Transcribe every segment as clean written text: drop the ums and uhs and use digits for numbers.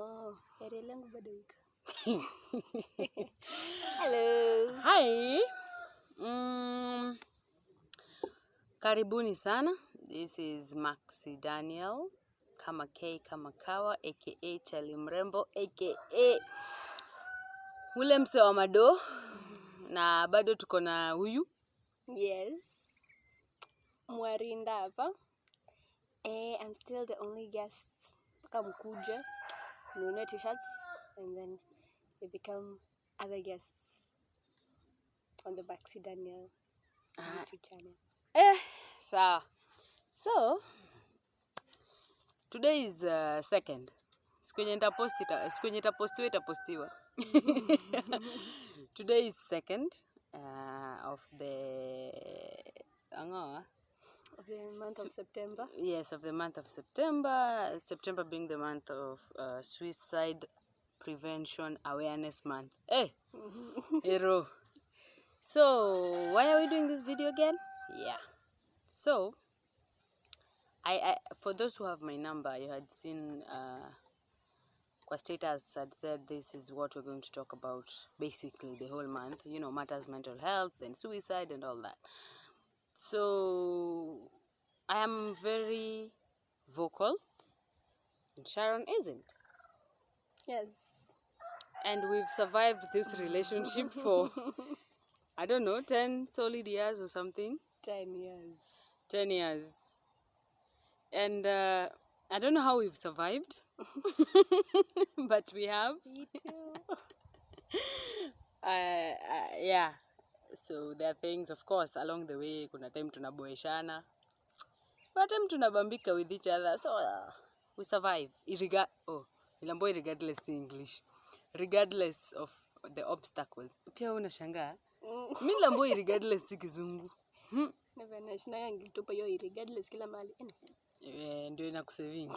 No, area langu bado iko. Hello. Hi. Karibuni sana. This is Maxi Daniel. Kama K kama Kawa aka Chali Mrembo aka ule mse wa mado. Na bado tuko na huyu. Yes. Mwarinda hapa. I'm still the only guest. Paka mkuja. Nune t-shirts and then we become other guests on the Maxi Daniel YouTube channel. Sawa. So today is second. Siku yenye itapostiwa itapostiwa. Today is second of the Of the month of September. Yes, of the month of September. September being the month of Suicide Prevention Awareness Month. Hey, hero. So, why are we doing this video again? Yeah. So, I for those who have my number, you had seen kwa status had said this is what we're going to talk about basically the whole month. You know, matters mental health and suicide and all that. So, I am very vocal, and Sharon isn't. Yes. And we've survived this relationship for, I don't know, 10 solid years or something. 10 years. 10 years. And I don't know how we've survived, but we have. Me too. Yeah. So there are things, of course, along the way, kuna time tunaboeshana. But time tunabambika with each other. So we survive. Regardless English. Regardless of the obstacles. Pia unashangaa. Mimi nilamboi regardless si kizungu. Never nashina ngitupa yo regardless kila mahali. Ndio inakusaving.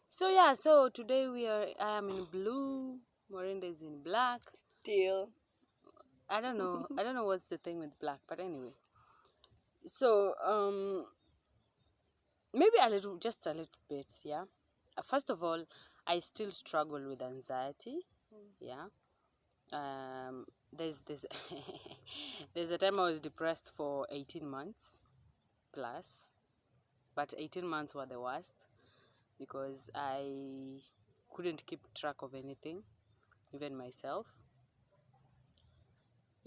So yeah, so today I am in blue, Morinda is in black. Still. I don't know what's the thing with black, but anyway. So maybe just a little bit, yeah. First of all, I still struggle with anxiety, yeah. There's there's a time I was depressed for 18 months plus, but 18 months were the worst because I couldn't keep track of anything, even myself.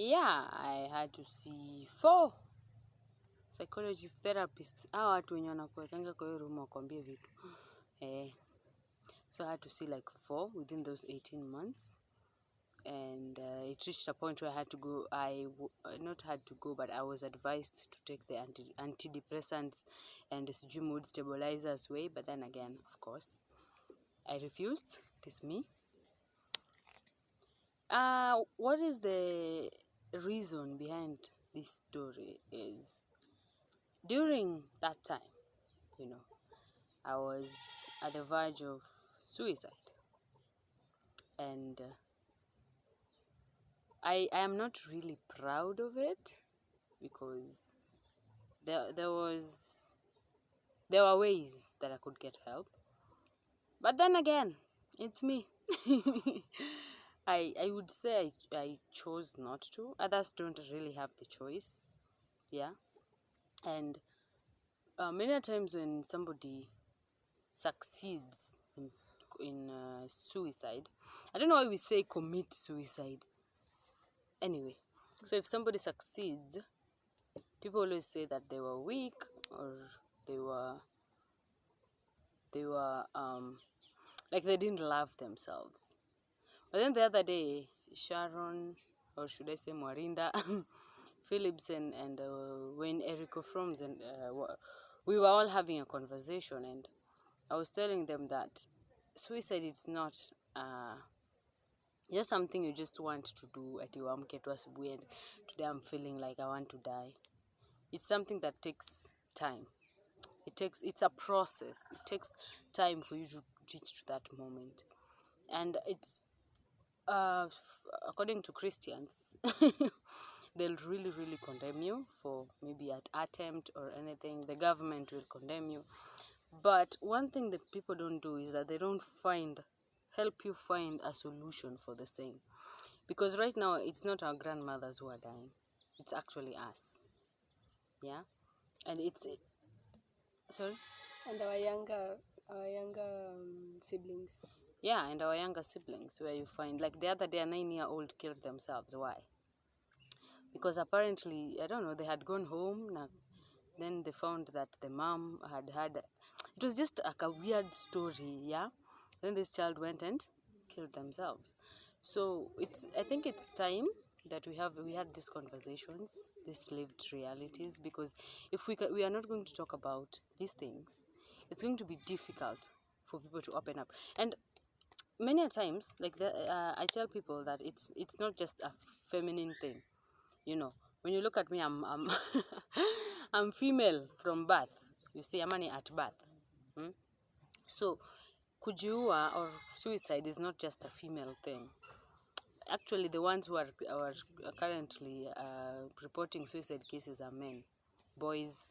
Yeah, I had to see 4 psychologists, therapists. Hawa watu wenye wanakuwekanga kwa hiyo room wakwambie vitu. So I had to see like 4 within those 18 months. And it reached a point where I had to go, but I was advised to take the antidepressants and the mood stabilizers way. But then again, of course, I refused. It is me. What is the reason behind this story is during that time, you know, I was at the verge of suicide. And I am not really proud of it because there were ways that I could get help. But then again, it's me. I would say I chose not to. Others don't really have the choice. Yeah. And many times when somebody succeeds in suicide, I don't know why we say commit suicide. Anyway, so if somebody succeeds, people always say that they were weak or they were like they didn't love themselves. But then the other day, Sharon, or should I say Mwarinda, Phillips and Wayne Erico Froms, and we were all having a conversation, and I was telling them that suicide is not just something you just want to do at your asubuhi and today I'm feeling like I want to die. It's something that takes time. It's a process. It takes time for you to reach to that moment. And it's according to Christians, they'll really, really condemn you for maybe an attempt or anything. The government will condemn you. But one thing that people don't do is that they don't help you find a solution for the same. Because right now, it's not our grandmothers who are dying. It's actually us. Yeah? And sorry? And our younger siblings. Yeah, and our younger siblings, where you find, like the other day, a 9-year-old killed themselves. Why? Because apparently, I don't know, they had gone home. Then they found that the mom had it was just like a weird story, yeah. Then this child went and killed themselves. So I think it's time that we had these conversations, these lived realities, because if we are not going to talk about these things, it's going to be difficult for people to open up. And many a times, like I tell people that it's not just a feminine thing. When you look at me, I'm I'm female from birth. You see, I'm only at birth. Hmm? So kujiua or suicide is not just a female thing. Actually, the ones who are currently reporting suicide cases are men, boys,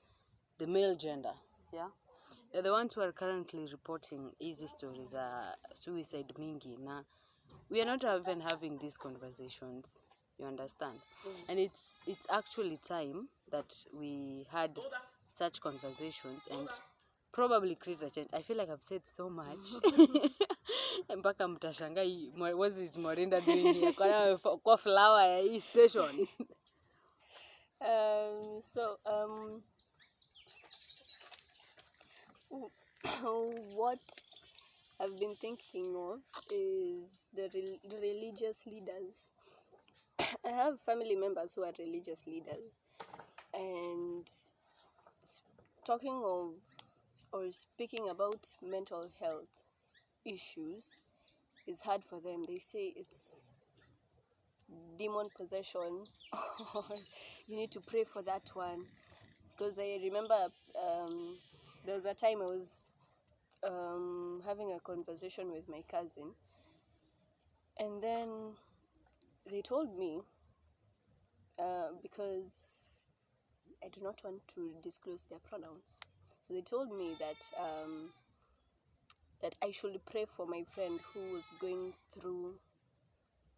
the male gender. Yeah, they're the ones who are currently reporting easy stories, suicide mingi. Na we are not even having these conversations. You understand? And it's actually time that we had such conversations and probably create a change. I feel like I've said so much. Mpaka mtashanga what is Morinda doing here? Kwa flower ya hii station. What I've been thinking of is the religious leaders. I have family members who are religious leaders, and talking of or speaking about mental health issues is hard for them. They say it's demon possession, or you need to pray for that one. Because I remember there was a time I was having a conversation with my cousin, and then they told me, because I do not want to disclose their pronouns, so they told me that I should pray for my friend who was going through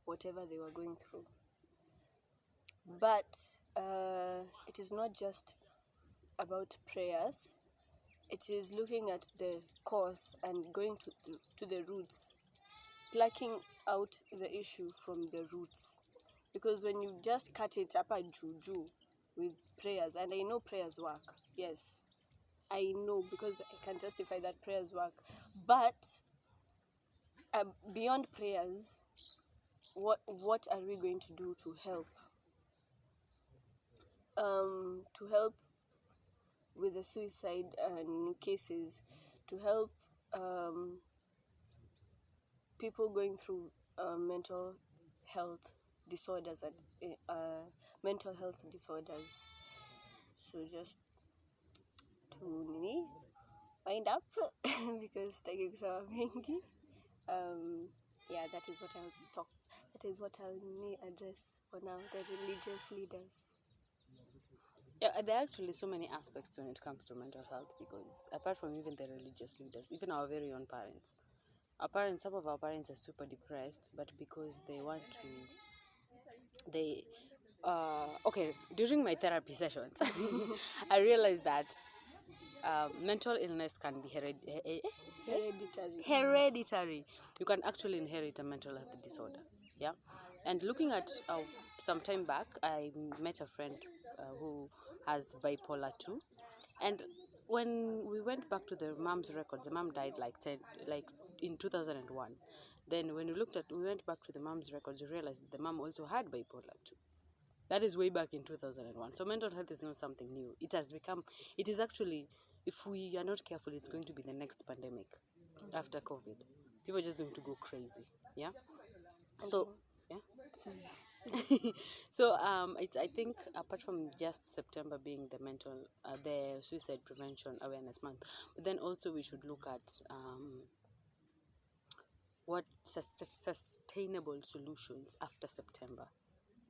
whatever they were going through. But it is not just about prayers. It is looking at the cause and going to the roots, plucking out the issue from the roots. Because when you just cut it up at juju with prayers, and I know prayers work, yes, I know, because I can testify that prayers work. But beyond prayers, what are we going to do to help? To help with the suicide cases, to help people going through mental health disorders and mental health disorders. So just to wind up because sitaki kusema mengi. Yeah, that is what I'll address for now, the religious leaders. Yeah, there are actually so many aspects when it comes to mental health, because apart from even the religious leaders, even our very own parents. Some of our parents are super depressed, but because they want to, okay, during my therapy sessions, I realized that mental illness can be hereditary. You can actually inherit a mental health disorder. Yeah. And looking at some time back, I met a friend who has bipolar 2. And when we went back to the mom's records, the mom died like in 2001. Then when we went back to the mom's records, we realized that the mom also had bipolar 2. That is way back in 2001. So mental health is not something new. It is actually, if we are not careful, it's going to be the next pandemic after COVID. People are just going to go crazy. Yeah. So, yeah. So I think apart from just September being the suicide prevention awareness month, but then also we should look at what sustainable solutions after September.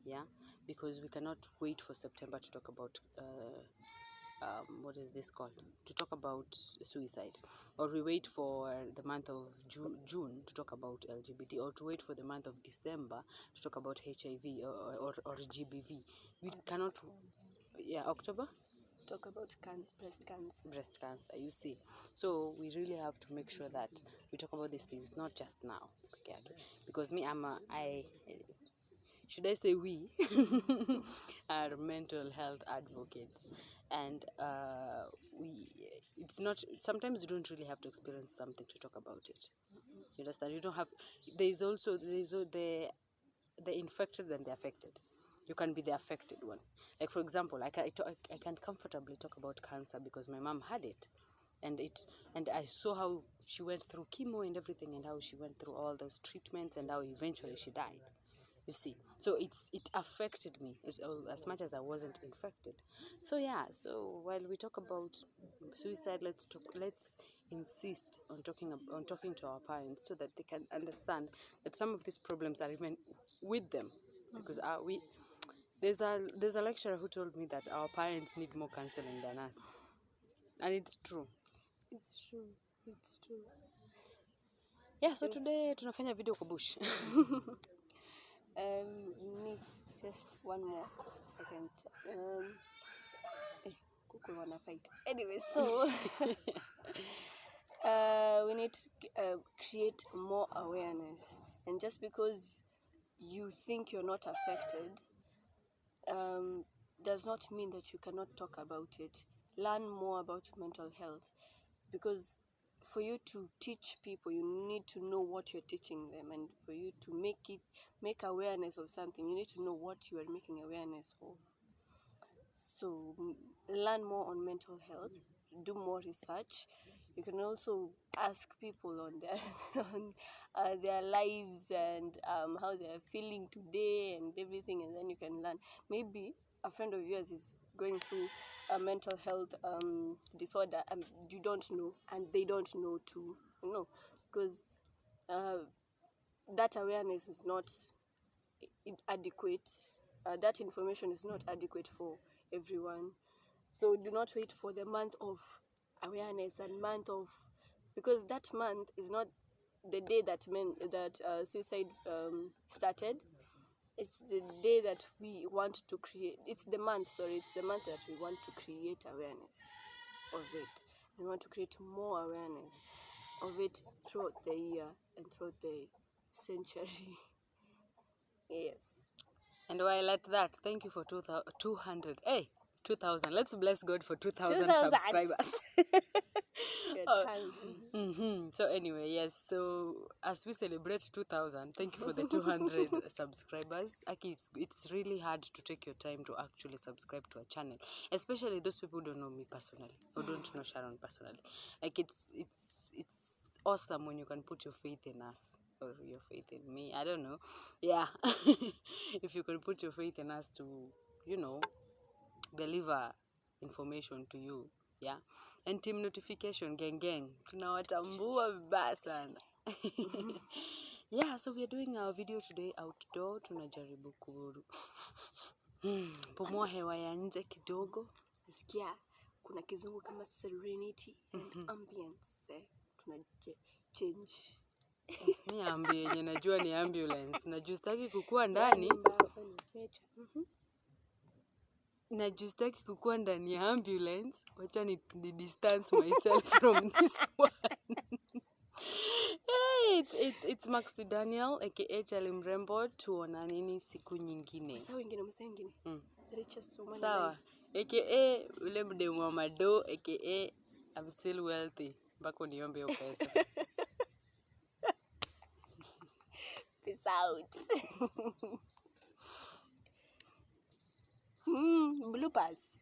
Yeah, because we cannot wait for September to talk about what is this called, to talk about suicide, or we wait for the month of June to talk about LGBT, or to wait for the month of December to talk about HIV or GBV. We cannot. Yeah, October. Talk about breast cancer. Breast cancer, you see. So we really have to make sure that we talk about these things, not just now. Okay, because me, I should I say we are mental health advocates, and it's not, sometimes you don't really have to experience something to talk about it. You understand? You don't have, there's also the infected and the affected. You can be the affected one. Like, for example, I can comfortably talk about cancer because my mom had it, and I saw how she went through chemo and everything, and how she went through all those treatments, and how eventually she died. You see, so it affected me as much as I wasn't infected. So yeah, so while we talk about suicide, let's insist on talking to our parents, so that they can understand that some of these problems are even with them, because there's a lecturer who told me that our parents need more counseling than us, and it's true. It's true. It's true. Yeah, so today tunafanya video kwa bush. Need just one more. I can. Kuku wanna fight. Anyway, so we need to create more awareness, and just because you think you're not affected, does not mean that you cannot talk about it. Learn more about mental health, because for you to teach people, you need to know what you're teaching them, and for you to make awareness of something, you need to know what you are making awareness of. So learn more on mental health, do more research. You can also ask people on their on their lives, and how they're feeling today and everything, and then you can learn. Maybe a friend of yours is going through a mental health disorder, and you don't know, and they don't know too, because that awareness is not adequate. That information is not adequate for everyone. So do not wait for the month of awareness and because that month is not the day that suicide started. It's the day that we want to create. It's the month that we want to create awareness of it. We want to create more awareness of it throughout the year and throughout the century. Yes. And while at that, thank you for 200. Hey, 2,000. Let's bless God for 2,000 2,000. subscribers. So anyway, yes. So as we celebrate 2,000, thank you for the 200 subscribers. Aki, it's really hard to take your time to actually subscribe to a channel, especially those people who don't know me personally or don't know Sharon personally. Like it's awesome when you can put your faith in us, or your faith in me. I don't know. Yeah. If you can put your faith in us to, deliver information to you. Yeah. And team notification, gang. Tunawatambua vibaya sana. Yeah, so we are doing our video today outdoor. Tunajaribu pumua hewa ya nje kidogo. Nasikia kuna kizungu kama serenity and ambience. Change. Niambie yenye najua ni ambulance. Najustaki kukua ndani. Najustaki kukua ndani ya ambulance. Wacha ni distance myself from this one. Hey, it's Maxi Daniel aka Charlie Mrembo. Tuonaneni siku nyingine. Sawa wengine. Sawa. Aka ule mdemu wa mado aka I'm still wealthy. Mpaka niombe hiyo pesa. Peace out. Bloopers.